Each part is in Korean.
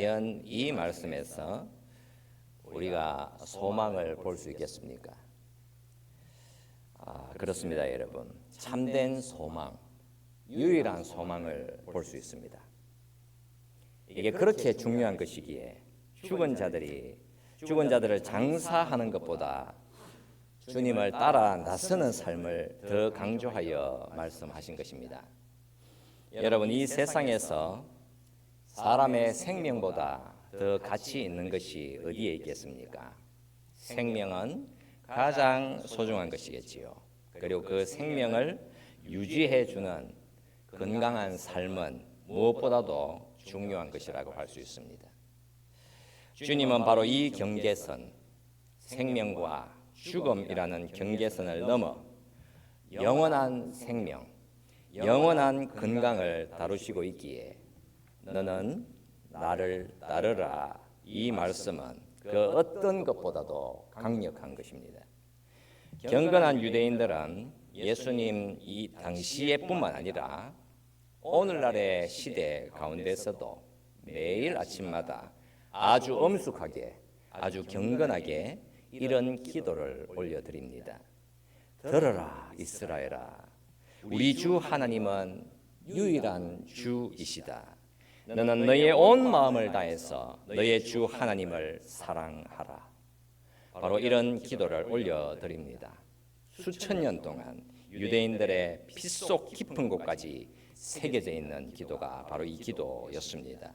과연 이 말씀에서 우리가 소망을 볼 수 있겠습니까? 그렇습니다, 여러분. 참된 소망, 유일한 소망을 볼 수 있습니다. 이게 그렇게 중요한 것이기에 죽은 자들을 장사하는 것보다 주님을 따라 나서는 삶을 더 강조하여 말씀하신 것입니다. 여러분, 이 세상에서 사람의 생명보다 더 가치 있는 것이 어디에 있겠습니까? 생명은 가장 소중한 것이겠지요. 그리고 그 생명을 유지해주는 건강한 삶은 무엇보다도 중요한 것이라고 할 수 있습니다. 주님은 바로 이 경계선, 생명과 죽음이라는 경계선을 넘어 영원한 생명, 영원한 건강을 다루시고 있기에 너는 나를 따르라, 이 말씀은 그 어떤 것보다도 강력한 것입니다. 경건한 유대인들은 예수님 이 당시에뿐만 아니라 오늘날의 시대 가운데서도 매일 아침마다 아주 엄숙하게, 아주 경건하게 이런 기도를 올려드립니다. 들어라 이스라엘아, 우리 주 하나님은 유일한 주이시다. 너는 너의 온 마음을 다해서 너의 주 하나님을 사랑하라. 바로 이런 기도를 올려드립니다. 수천 년 동안 유대인들의 피 속 깊은 곳까지 새겨져 있는 기도가 바로 이 기도였습니다.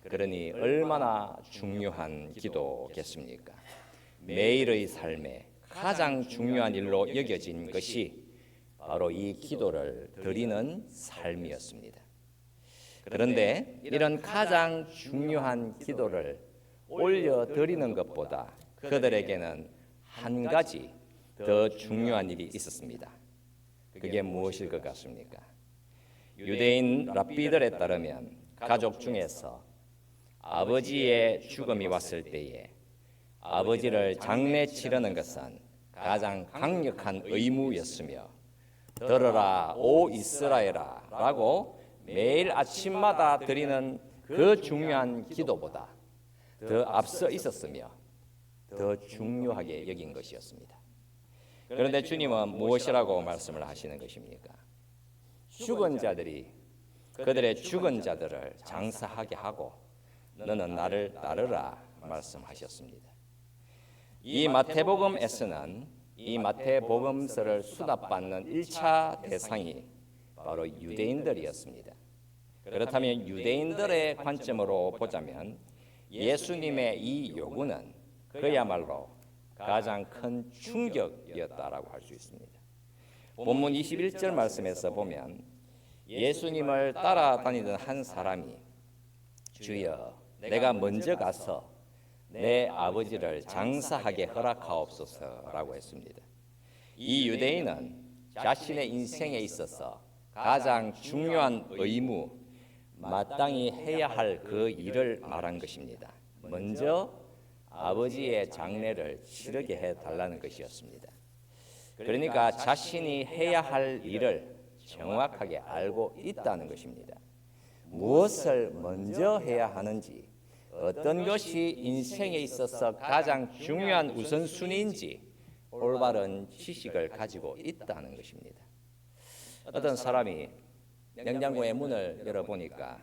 그러니 얼마나 중요한 기도겠습니까? 매일의 삶에 가장 중요한 일로 여겨진 것이 바로 이 기도를 드리는 삶이었습니다. 그런데 이런 가장 중요한 기도를 올려드리는 것보다 그들에게는 한 가지 더 중요한 일이 있었습니다. 그게 무엇일 것 같습니까? 유대인 랍비들에 따르면 가족 중에서 아버지의 죽음이 왔을 때에 아버지를 장례 치르는 것은 가장 강력한 의무였으며 들어라 오 이스라엘아 라고 매일 아침마다 드리는 그 중요한 기도보다 더 앞서 있었으며 더 중요하게 여긴 것이었습니다. 그런데 주님은 무엇이라고 말씀을 하시는 것입니까? 죽은 자들이 그들의 죽은 자들을 장사하게 하고 너는 나를 따르라 말씀하셨습니다. 이 마태복음에서는 이 마태복음서를 수납받는 1차 대상이 바로 유대인들이었습니다. 그렇다면 유대인들의 관점으로 보자면 예수님의 이 요구는 그야말로 가장 큰 충격이었다라고 할 수 있습니다. 본문 21절 말씀에서 보면 예수님을 따라다니던 한 사람이 주여 내가 먼저 가서 내 아버지를 장사하게 허락하옵소서라고 했습니다. 이 유대인은 자신의 인생에 있어서 가장 중요한 의무, 마땅히 해야 할 그 일을 말한 것입니다. 먼저 아버지의 장례를 치르게 해달라는 것이었습니다. 그러니까 자신이 해야 할 일을 정확하게 알고 있다는 것입니다. 무엇을 먼저 해야 하는지, 어떤 것이 인생에 있어서 가장 중요한 우선순위인지 올바른 지식을 가지고 있다는 것입니다. 어떤 사람이 냉장고의 문을 열어보니까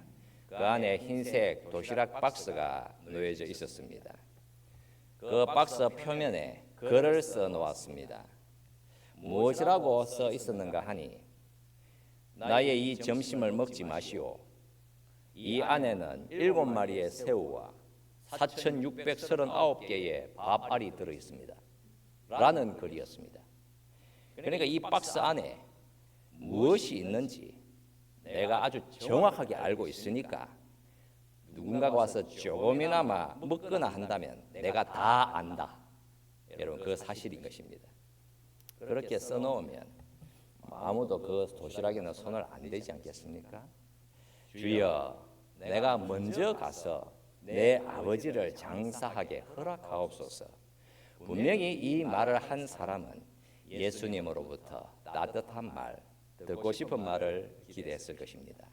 그 안에 흰색 도시락 박스가 놓여져 있었습니다. 그 박스 표면에 글을 써 놓았습니다. 무엇이라고 써 있었는가 하니 나의 이 점심을 먹지 마시오. 이 안에는 7마리의 새우와 4,639개의 밥알이 들어있습니다. 라는 글이었습니다. 그러니까 이 박스 안에 무엇이 있는지 내가 아주 정확하게 알고 있으니까 누군가가 와서 조금이나마 먹거나 한다면 내가 다 안다. 여러분, 그 사실인 것입니다. 그렇게 써놓으면 아무도 그 도시락에는 손을 안 대지 않겠습니까? 주여, 내가 먼저 가서 내 아버지를 장사하게 허락하옵소서. 분명히 이 말을 한 사람은 예수님으로부터 따뜻한 말, 듣고 싶은 말을 기대했을 것입니다.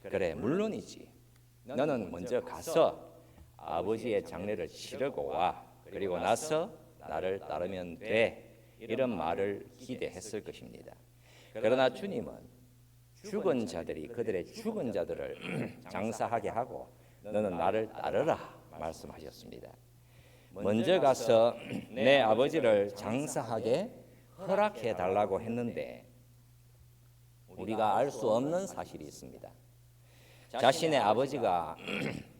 그래, 물론이지. 너는 먼저 가서 아버지의 장례를 치르고 와. 그리고 나서 나를 따르면 돼. 이런 말을 기대했을 것입니다. 그러나 주님은 죽은 자들이 그들의 죽은 자들을 장사하게 하고 너는 나를 따르라 말씀하셨습니다. 먼저 가서 내 아버지를 장사하게 허락해 달라고 했는데 우리가 알 수 없는 사실이 있습니다. 자신의 아버지가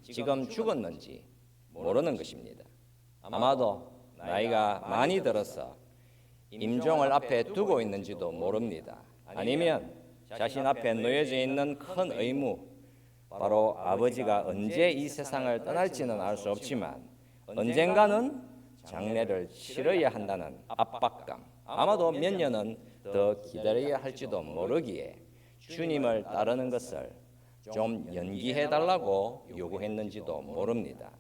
지금 죽었는지 모르는 것입니다. 아마도 나이가 많이 들어서 임종을 앞에 두고 있는지도 모릅니다. 아니면 자신 앞에 놓여져 있는 큰 의무, 바로 아버지가 언제 이 세상을 떠날지는 알 수 없지만 언젠가는 장례를 치러야 한다는 압박감, 아마도 몇 년은 더 기다려야 할지도 모르기에 주님을 따르는 것을 좀 연기해달라고 요구했는지도 모릅니다.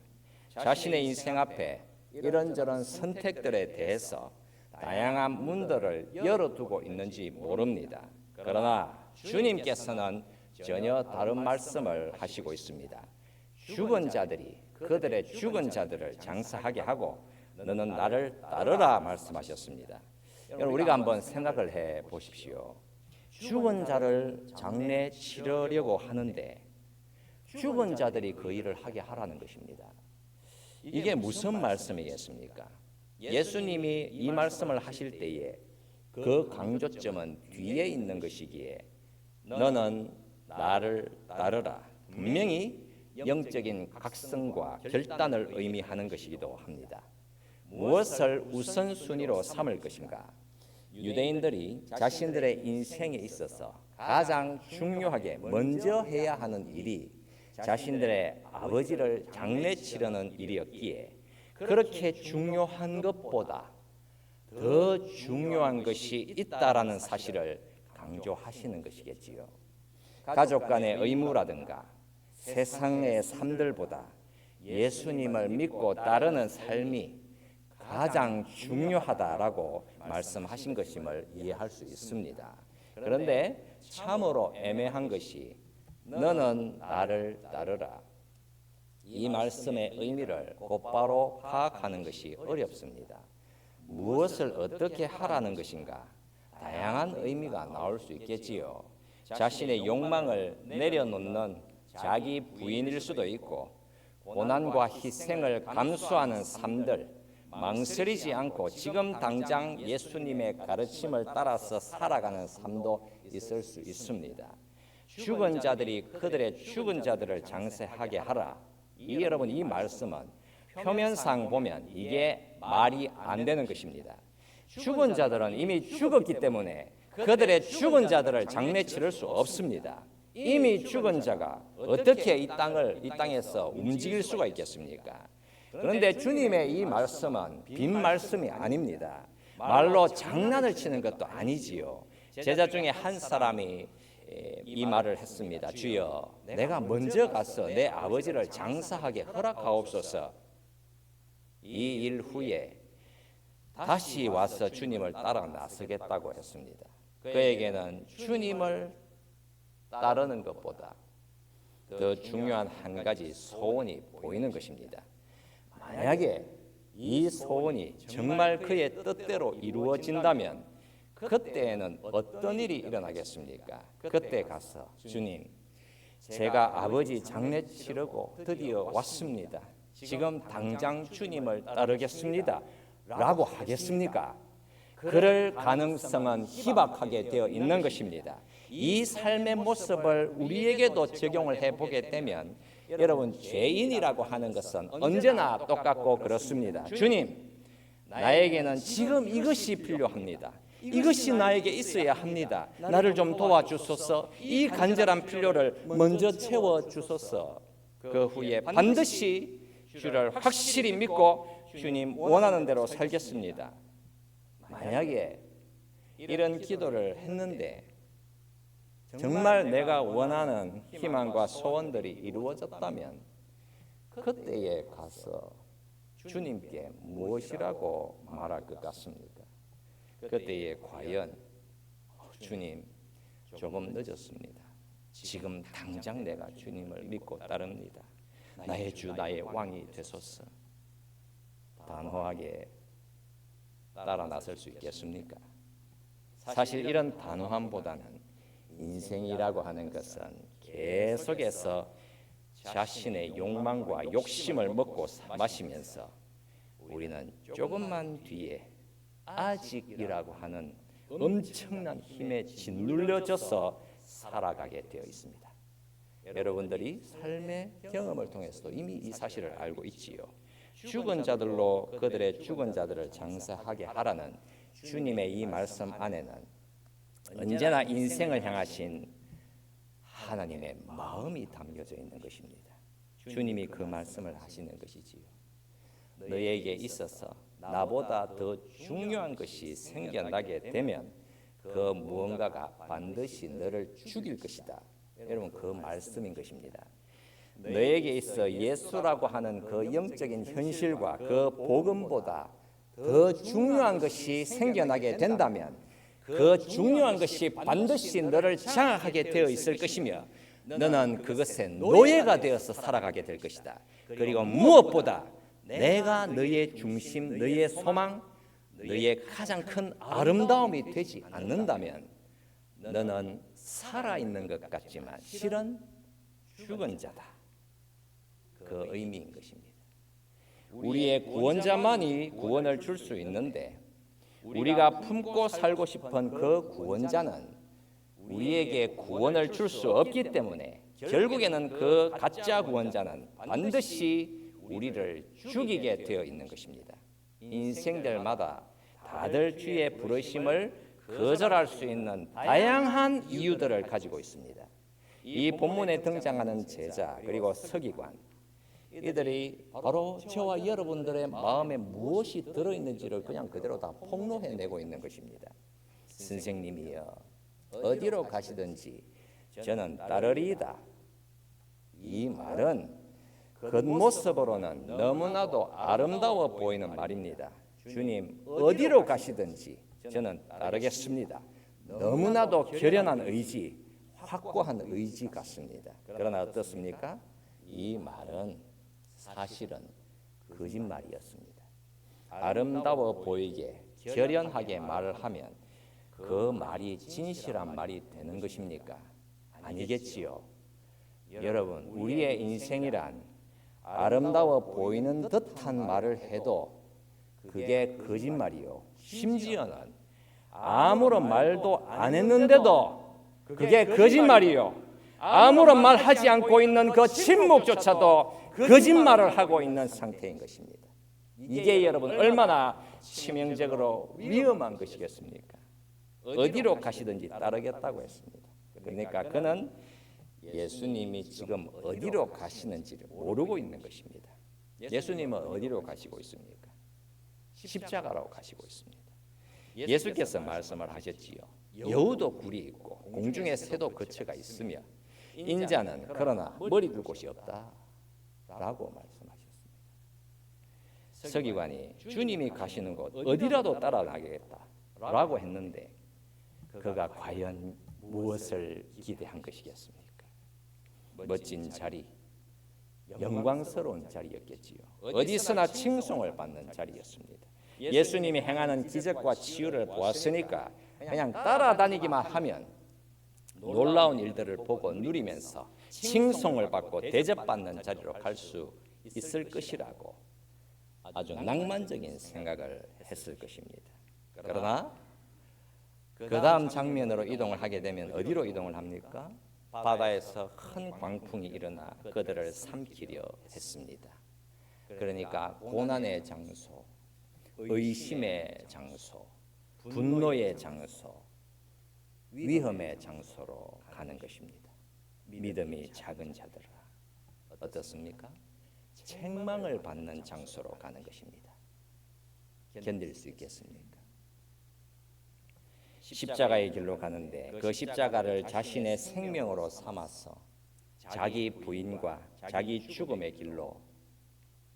자신의 인생 앞에 이런저런 선택들에 대해서 다양한 문들을 열어두고 있는지 모릅니다. 그러나 주님께서는 전혀 다른 말씀을 하시고 있습니다. 죽은 자들이 그들의 죽은 자들을 장사하게 하고 너는 나를 따르라 말씀하셨습니다. 여러분, 우리가 한번 생각을 해 보십시오. 죽은 자를 장례 치르려고 하는데 죽은 자들이 그 일을 하게 하라는 것입니다. 이게 무슨 말씀이겠습니까? 예수님이 이 말씀을 하실 때에 그 강조점은 뒤에 있는 것이기에 너는 나를 따르라, 분명히 영적인 각성과 결단을 의미하는 것이기도 합니다. 무엇을 우선순위로 삼을 것인가? 유대인들이 자신들의 인생에 있어서 가장 중요하게 먼저 해야 하는 일이 자신들의 아버지를 장례 치르는 일이었기에 그렇게 중요한 것보다 더 중요한 것이 있다라는 사실을 강조하시는 것이겠지요. 가족 간의 의무라든가 세상의 삶들보다 예수님을 믿고 따르는 삶이 가장 중요하다라고 말씀하신 것임을 이해할 수 있습니다. 그런데 참으로 애매한 것이 너는 나를 따르라. 이 말씀의 의미를 곧바로 파악하는 것이 어렵습니다. 무엇을 어떻게 하라는 것인가? 다양한 의미가 나올 수 있겠지요. 자신의 욕망을 내려놓는 자기 부인일 수도 있고 고난과 희생을 감수하는 삶들, 망설이지 않고 지금 당장 예수님의 가르침을 따라서 살아가는 삶도 있을 수 있습니다. 죽은 자들이 그들의 죽은 자들을 장사하게 하라. 여러분, 이 말씀은 표면상 보면 이게 말이 안 되는 것입니다. 죽은 자들은 이미 죽었기 때문에 그들의 죽은 자들을 장례 치를 수 없습니다. 이미 죽은 자가 어떻게 이 땅에서 움직일 수가 있겠습니까? 그런데 주님의 이 말씀은 빈 말씀이 아닙니다. 말로 장난을 치는 것도 아니지요. 제자 중에 한 사람이 이 말을 했습니다. 주여, 내가 먼저 가서 내 아버지를 장사하게 허락하옵소서. 이 일 후에 다시 와서 주님을 따라 나서겠다고 했습니다. 그에게는 주님을 따르는 것보다 더 중요한 한 가지 소원이 보이는 것입니다. 만약에 이 소원이 정말 그의 뜻대로 이루어진다면 그때에는 어떤 일이 일어나겠습니까? 그때 가서 주님, 제가 아버지 장례 치르고 드디어 왔습니다. 지금 당장 주님을 따르겠습니다. 라고 하겠습니까? 그럴 가능성은 희박하게 되어 있는 것입니다. 이 삶의 모습을 우리에게도 적용을 해보게 되면 여러분, 죄인이라고 하는 것은 언제나 똑같고 그렇습니다. 주님, 나에게는 지금 이것이 필요합니다. 이것이 나에게 있어야 합니다. 나를 좀 도와주소서. 이 간절한 필요를 먼저 채워주소서. 그 후에 반드시 주를 확실히 믿고 주님 원하는 대로 살겠습니다. 만약에 이런 기도를 했는데 정말 내가 원하는 희망과 소원들이 이루어졌다면 그때에 가서 주님께 무엇이라고 말할 것 같습니까? 그때에 과연 주님, 조금 늦었습니다. 지금 당장 내가 주님을 믿고 따릅니다. 나의 주 나의 왕이 되소서. 단호하게 따라 나설 수 있겠습니까? 사실 이런 단호함보다는 인생이라고 하는 것은 계속해서 자신의 욕망과 욕심을 먹고 마시면서 우리는 조금만 뒤에 아직이라고 하는 엄청난 힘에 짓눌려져서 살아가게 되어 있습니다. 여러분들이 삶의 경험을 통해서도 이미 이 사실을 알고 있지요. 죽은 자들로 그들의 죽은 자들을 장사하게 하라는 주님의 이 말씀 안에는 언제나 인생을 향하신 하나님의 마음이 담겨져 있는 것입니다. 주님이 그 말씀을 하시는 것이지요. 너에게 있어서 나보다 더 중요한 것이 생겨나게 되면 그 무언가가 반드시 너를 죽일 것이다. 여러분, 그 말씀인 것입니다. 너에게 있어 예수라고 하는 그 영적인 현실과 그 복음보다 더 중요한 것이 생겨나게 된다면 그 중요한 것이 반드시 너를 장악하게 되어 있을 것이며 너는 그것에 노예가 되어서 살아가게 될 것이다. 그리고 무엇보다 내가 너의 중심, 너의 소망, 너의 가장 큰 아름다움이 되지 않는다면 너는 살아있는 것 같지만 실은 죽은 자다. 그 의미인 것입니다. 우리의 구원자만이 구원을 줄 수 있는데 우리가 품고 살고 싶은 그 구원자는 우리에게 구원을 줄 수 없기 때문에 결국에는 그 가짜 구원자는 반드시 우리를 죽이게 되어 있는 것입니다. 인생들마다 다들 주의 부르심을 거절할 수 있는 다양한 이유들을 가지고 있습니다. 이 본문에 등장하는 제자 그리고 서기관, 이들이 바로 저와 여러분들의 마음에 무엇이 들어있는지를 그냥 그대로 다 폭로해내고 있는 것입니다. 선생님이여 어디로 가시든지 저는 따르리이다. 이 말은 겉모습으로는 너무나도 아름다워 보이는 말입니다. 주님 어디로 가시든지 저는 따르겠습니다. 너무나도 결연한 의지, 확고한 의지 같습니다. 그러나 어떻습니까? 이 말은 사실은 거짓말이었습니다. 아름다워 보이게 결연하게 말을 하면 그 말이 진실한 말이 되는 것입니까? 아니겠지요. 여러분, 우리의 인생이란 아름다워 보이는 듯한 말을 해도 그게 거짓말이요. 심지어는 아무런 말도 안 했는데도 그게 거짓말이요. 아무런 말 하지 않고 있는 그 침묵조차도 거짓말을 하고 있는 상태인 것입니다. 이게 여러분 얼마나 치명적으로 위험한 것이겠습니까? 어디로 가시든지 따르겠다고 했습니다. 그러니까 그는 예수님이 지금 어디로 가시는지를 모르고 있는 것입니다. 예수님은 어디로 가시고 있습니까? 십자가로 가시고 있습니다. 예수께서 말씀을 하셨지요. 여우도 굴이 있고 공중에 새도 거처가 있으며 인자는 그러나 머리 둘 곳이 없다 라고 말씀하셨습니다. 서기관이 주님이 가시는 곳 어디라도 따라가겠다 라고 했는데 그가 과연 무엇을 기대한 것이겠습니까? 멋진 자리, 영광스러운 자리였겠지요. 어디서나 칭송을 받는 자리였습니다. 예수님이 행하는 기적과 치유를 보았으니까 그냥 따라다니기만 하면 놀라운 일들을 보고 누리면서 칭송을 받고 대접받는 자리로 갈 수 있을 것이라고 아주 낭만적인 생각을 했을 것입니다. 그러나 그 다음 장면으로 이동을 하게 되면 어디로 이동을 합니까? 바다에서 큰 광풍이 일어나 그들을 삼키려 했습니다. 그러니까 고난의 장소, 의심의 장소, 분노의 장소, 위험의 장소로 가는 것입니다. 믿음이 작은 자들아 어떻습니까? 책망을 받는 장소로 가는 것입니다. 견딜 수 있겠습니까? 십자가의 길로 가는데 그 십자가를 자신의 생명으로 삼아서 자기 부인과 자기 죽음의 길로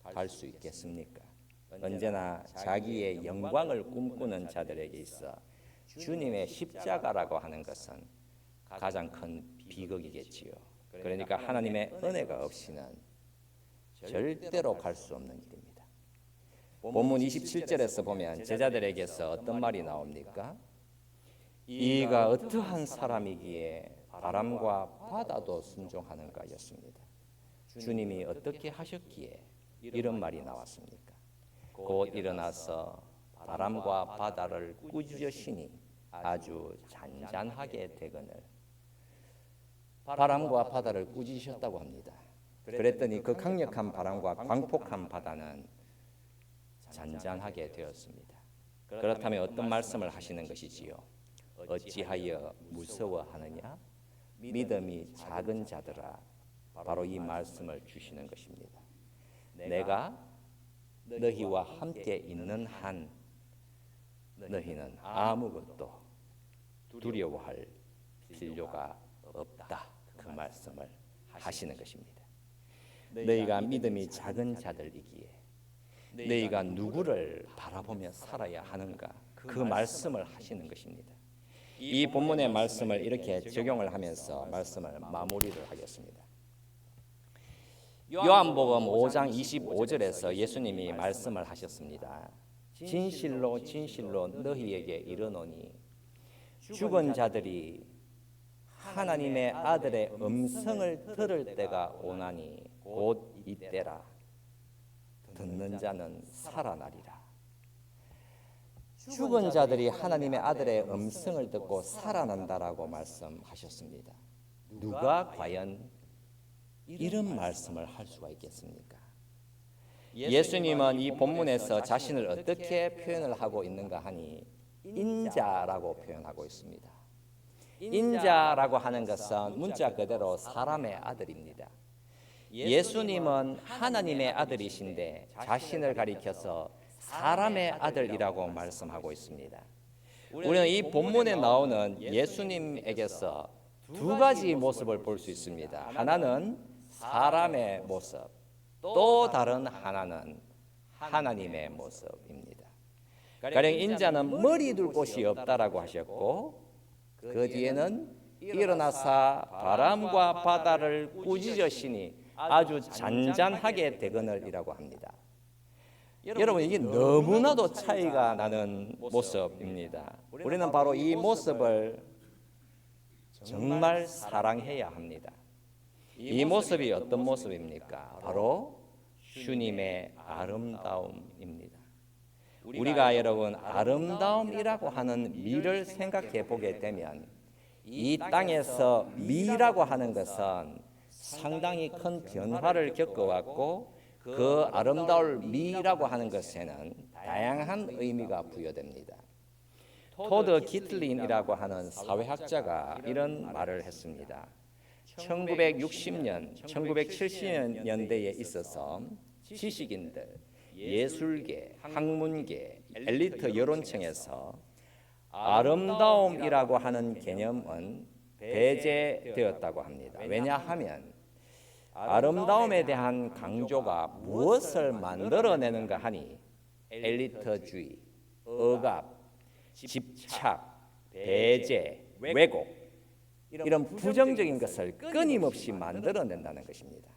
갈 수 있겠습니까? 언제나 자기의 영광을 꿈꾸는 자들에게 있어 주님의 십자가라고 하는 것은 가장 큰 비극이겠지요. 그러니까 하나님의 은혜가 없이는 절대로 갈 수 없는 일입니다. 본문 27절에서 보면 제자들에게서 어떤 말이 나옵니까? 이가 어떠한 사람이기에 바람과 바다도 순종하는가였습니다. 주님이 어떻게 하셨기에 이런 말이 나왔습니까? 곧 일어나서 바람과 바다를 꾸짖으시니 아주 잔잔하게 되거늘. 바람과 바다를 꾸짖으셨다고 합니다. 그랬더니 그 강력한 바람과 광폭한 바다는 잔잔하게 되었습니다. 그렇다면 어떤 말씀을 하시는 것이지요? 어찌하여 무서워하느냐? 믿음이 작은 자들아. 바로 이 말씀을 주시는 것입니다. 내가 너희와 함께 있는 한 너희는 아무것도 두려워할 필요가 없다. 그 말씀을 하시는 것입니다. 너희가 믿음이 작은 자들이기에 너희가 누구를 바라보며 살아야 하는가? 그 말씀을 하시는 것입니다. 이 본문의 말씀을 이렇게 적용을 하면서 말씀을 마무리를 하겠습니다. 요한복음 5장 25절에서 예수님이 말씀을 하셨습니다. 진실로 진실로 너희에게 이르노니 죽은 자들이 하나님의 아들의 음성을 들을 때가 오나니 곧 이때라. 듣는 자는 살아나리라. 죽은 자들이 하나님의 아들의 음성을 듣고 살아난다라고 말씀하셨습니다. 누가 과연 이런 말씀을 할 수가 있겠습니까? 예수님은 이 본문에서 자신을 어떻게 표현을 하고 있는가 하니 인자라고 표현하고 있습니다. 인자라고 하는 것은 문자 그대로 사람의 아들입니다. 예수님은 하나님의 아들이신데 자신을 가리켜서 사람의 아들이라고 말씀하고 있습니다. 우리는 이 본문에 나오는 예수님에게서 두 가지 모습을 볼 수 있습니다. 하나는 사람의 모습, 또 다른 하나는 하나님의 모습입니다. 가령 인자는 머리 둘 곳이 없다라고 하셨고 그 뒤에는 일어나사 바람과 바다를 꾸짖으시니 아주 잔잔하게 되거늘이라고 합니다. 여러분 이게 너무나도 차이가 나는 모습입니다. 우리는 바로 이 모습을 정말 사랑해야 합니다. 이 모습이 어떤 모습입니까? 바로 주님의 아름다움입니다. 우리가 여러분 아름다움이라고 하는 미를 생각해 보게 되면 이 땅에서 미라고 하는 것은 상당히 큰 변화를 겪어왔고 그 아름다울 미라고 하는 것에는 다양한 의미가 부여됩니다. 토드 기틀린이라고 하는 사회학자가 이런 말을 했습니다. 1960년, 1970년대에 있어서 지식인들, 예술계, 학문계, 엘리트 여론층에서 아름다움이라고 하는 개념은 배제되었다고 합니다. 왜냐하면 아름다움에 대한 강조가 무엇을 만들어내는가 하니 엘리트주의, 억압, 집착, 배제, 왜곡 이런 부정적인 것을 끊임없이 만들어낸다는 것입니다.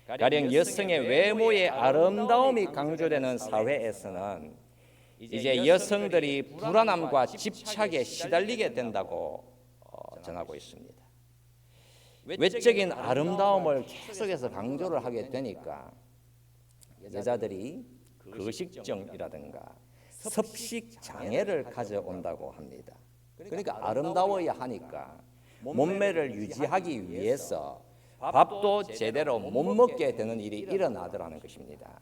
가령 여성의 외모의 아름다움이 강조되는 사회에서는 이제 여성들이 불안함과 집착에 시달리게 된다고 전하고 있습니다. 외적인 아름다움을 계속해서 강조를 하게 되니까 여자들이 거식증이라든가 섭식 장애를 가져온다고 합니다. 그러니까 아름다워야 하니까 몸매를 유지하기 위해서 밥도 제대로 못 먹게 되는 일이 일어나더라는 것입니다.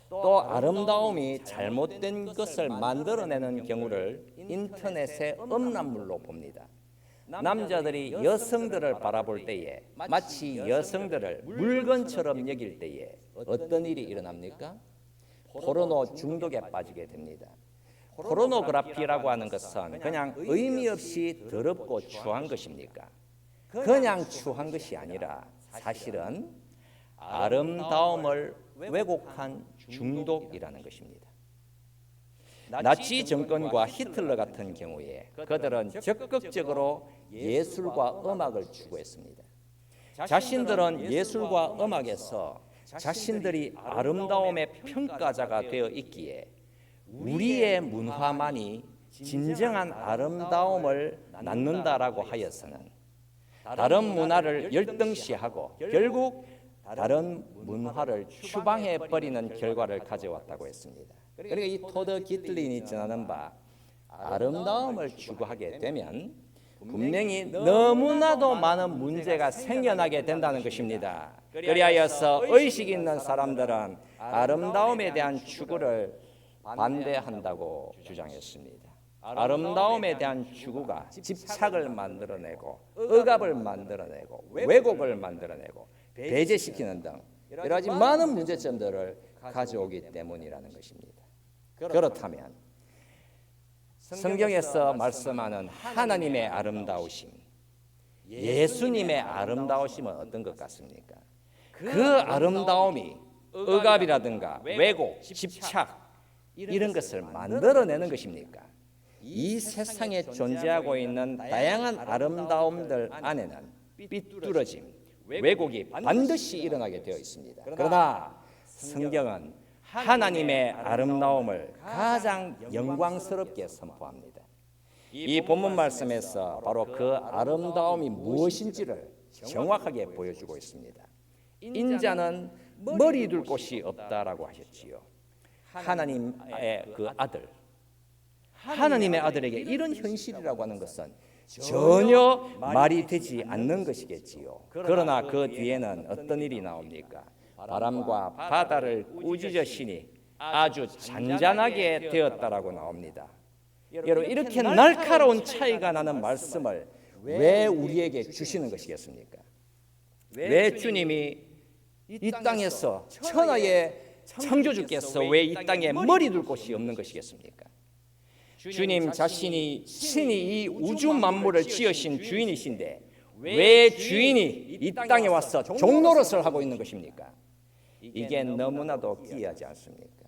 또 아름다움이 잘못된 것을 만들어내는 경우를 인터넷의 음란물로 봅니다. 남자들이 여성들을 바라볼 때에 마치 여성들을 물건처럼 여길 때에 어떤 일이 일어납니까? 포르노 중독에 빠지게 됩니다. 포르노그래피라고 하는 것은 그냥 의미 없이 더럽고 추한 것입니까? 그냥 추한 것이 아니라 사실은 아름다움을 왜곡한 중독이라는 것입니다. 나치 정권과 히틀러 같은 경우에 그들은 적극적으로 예술과 음악을 추구했습니다. 자신들은 예술과 음악에서 자신들이 아름다움의 평가자가 되어 있기에 우리의 문화만이 진정한 아름다움을 낳는다라고 하여서는 다른 문화를 열등시하고 결국 다른 문화를 추방해 버리는 결과를 가져왔다고 했습니다. 그러니까 이 토더 기틀린이 전하는 바 아름다움을 추구하게 되면 분명히 너무나도 많은 문제가 생겨나게 된다는 것입니다. 그리하여서 의식 있는 사람들은 아름다움에 대한 추구를 반대한다고 주장했습니다. 아름다움에 대한 추구가 집착을 만들어내고 억압을 만들어내고 왜곡을 만들어내고 배제시키는 등 여러 가지 많은 문제점들을 가져오기 때문이라는 것입니다. 그렇다면 성경에서 말씀하는 하나님의 아름다우심, 예수님의 아름다우심은 어떤 것 같습니까? 그 아름다움이 억압이라든가 왜곡, 집착 이런 것을 만들어내는 것입니까? 이 세상에 존재하고 있는 다양한 아름다움들 안에는 삐뚤어짐, 왜곡이 반드시 일어나게 되어 있습니다. 그러나 성경은 하나님의 아름다움을 가장 영광스럽게 선포합니다. 이 본문 말씀에서 바로 그 아름다움이 무엇인지를 정확하게 보여주고 있습니다. 인자는 머리 둘 곳이 없다라고 하셨지요. 하나님의 그 아들, 하나님의 아들에게 이런 현실이라고 하는 것은 전혀 말이 되지 않는 것이겠지요. 그러나 그 뒤에는 어떤 일이 나옵니까? 바람과 바다를 꾸짖으시니 아주 잔잔하게 되었다라고 나옵니다. 여러분, 이렇게 날카로운 차이가 나는 말씀을 왜 우리에게 주시는 것이겠습니까? 왜 주님이 이 땅에서 천하의 창조주께서 왜 이 땅에 머리 둘 곳이 없는 것이겠습니까? 주님 자신이 신이 이 우주 만물을 지으신 주인이신데 왜 주인이 이 땅에 와서 종노릇을 하고 있는 것입니까? 이게 너무나도 기이하지 않습니까?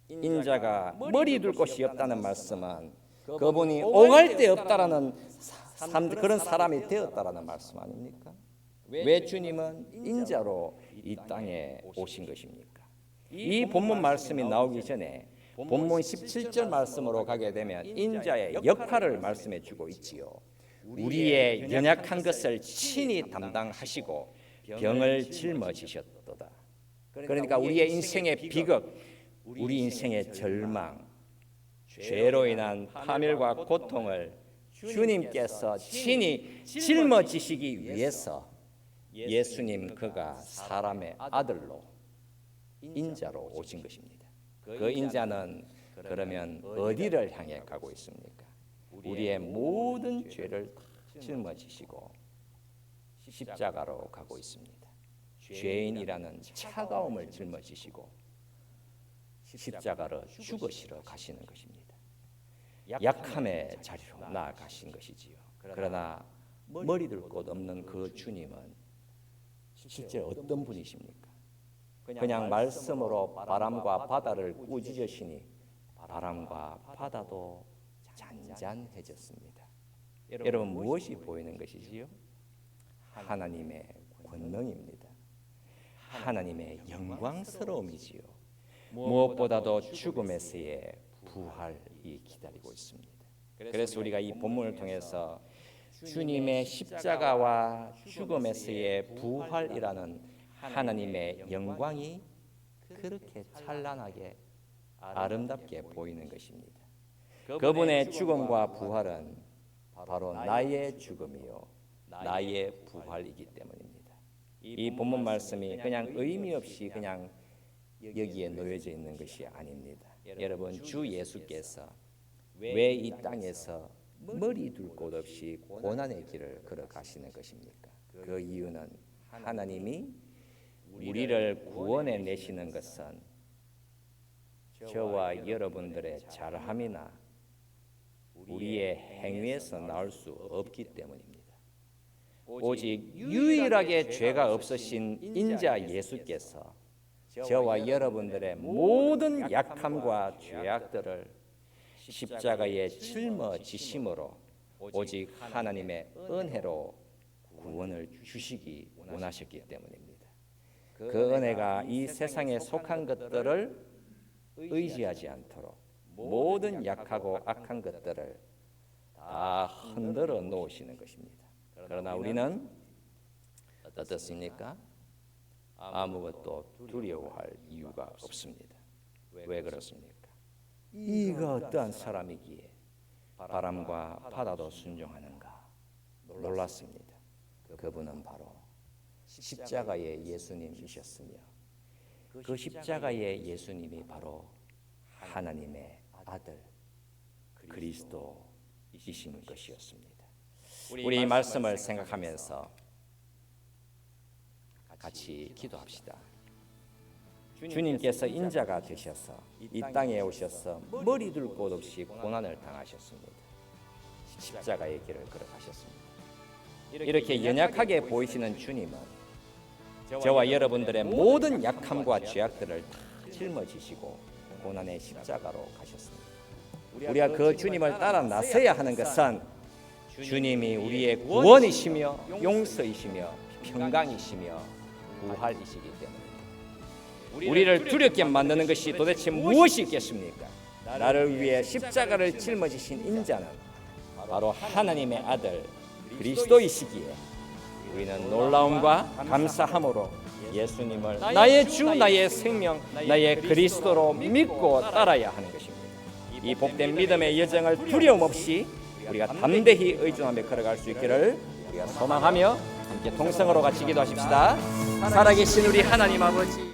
인자가 머리 둘 곳이 없다는 말씀은 그분이 오갈 데 없다라는 그런 사람이 되었다라는 말씀 아닙니까? 왜 주님은 인자로 이 땅에 오신 것입니까? 이 본문 말씀이 나오기 전에 본문 17절 말씀으로 가게 되면 인자의 역할을 말씀해 주고 있지요. 우리의 연약한 것을 친히 담당하시고 병을 짊어지셨도다. 그러니까 우리의 인생의 비극, 우리 인생의 절망, 죄로 인한 파멸과 고통을 주님께서 친히 짊어지시기 위해서 예수님 그가 사람의 아들로 인자로 오신 것입니다. 그 인자는 그러면 어디를 향해 가고 있습니까? 우리의 모든 죄를 짊어지시고 십자가로 가고 있습니다. 죄인이라는 차가움을 짊어지시고 십자가로 죽으시러 가시는 것입니다. 약함의 자리로 나아가신 것이지요. 그러나 머리 둘 곳 없는 그 주님은 실제 어떤 분이십니까? 그냥 말씀으로 바람과 바다를 꾸짖으시니 바람과 바다도 잔잔해졌습니다. 여러분, 무엇이 보이는 것이지요? 하나님의 권능입니다. 하나님의 영광스러움이지요. 무엇보다도 죽음에서의 부활이 기다리고 있습니다. 그래서 우리가 이 본문을 통해서 주님의 십자가와 죽음에서의 부활이라는 하나님의 영광이 그렇게 찬란하게 아름답게 보이는 것입니다. 그분의 죽음과 부활은 바로 나의 죽음이요 나의 부활이기 때문입니다. 이 본문 말씀이 그냥 의미 없이 그냥 여기에 놓여져 있는 것이 아닙니다. 여러분, 주 예수께서 왜 이 땅에서 머리 둘 곳 없이 고난의 길을 걸어가시는 것입니까? 그 이유는 하나님이 우리를 구원해 내시는 것은 저와 여러분들의 잘함이나 우리의 행위에서 나올 수 없기 때문입니다. 오직 유일하게 죄가 없으신 인자 예수께서 저와 여러분들의 모든 약함과 죄악들을 십자가에 짊어지심으로 오직 하나님의 은혜로 구원을 주시기 원하셨기 때문입니다. 그 은혜가 이 세상에 속한 것들을 의지하지 않도록 모든 약하고 악한 것들을 다 흔들어 놓으시는 것입니다. 그러나 우리는 어떻습니까? 아무것도 두려워할 이유가 없습니다. 왜 그렇습니까? 이가 어떠한 사람이기에 바람과 바다도 순종하는가? 놀랐습니다. 그분은 바로 십자가의 예수님이셨으며 그 십자가의 예수님이 바로 하나님의 아들 그리스도이신 것이었습니다. 우리 이 말씀을 생각하면서 같이 기도합시다. 주님께서 인자가 되셔서 이 땅에 오셔서 머리 둘 곳 없이 고난을 당하셨습니다. 십자가의 길을 걸어가셨습니다. 이렇게 연약하게 보이시는 주님은 저와 여러분들의 모든 약함과 죄악들을 다 짊어지시고 고난의 십자가로 가셨습니다. 우리가 그 주님을 따라 나서야 하는 것은 주님이 우리의 구원이시며 용서이시며 평강이시며 부활이시기 때문입니다. 우리를 두렵게 만드는 것이 도대체 무엇이 있겠습니까? 나를 위해 십자가를 짊어지신 인자는 바로 하나님의 아들 그리스도이시기에 우리는 놀라움과 감사함으로 예수님을 나의 주, 나의 생명, 나의 그리스도로 믿고 따라야 하는 것입니다. 이 복된 믿음의 여정을 두려움 없이 우리가 담대히 의존하며 걸어갈 수 있기를 우리가 소망하며 함께 동성으로 같이 기도하십시다. 살아계신 우리 하나님 아버지,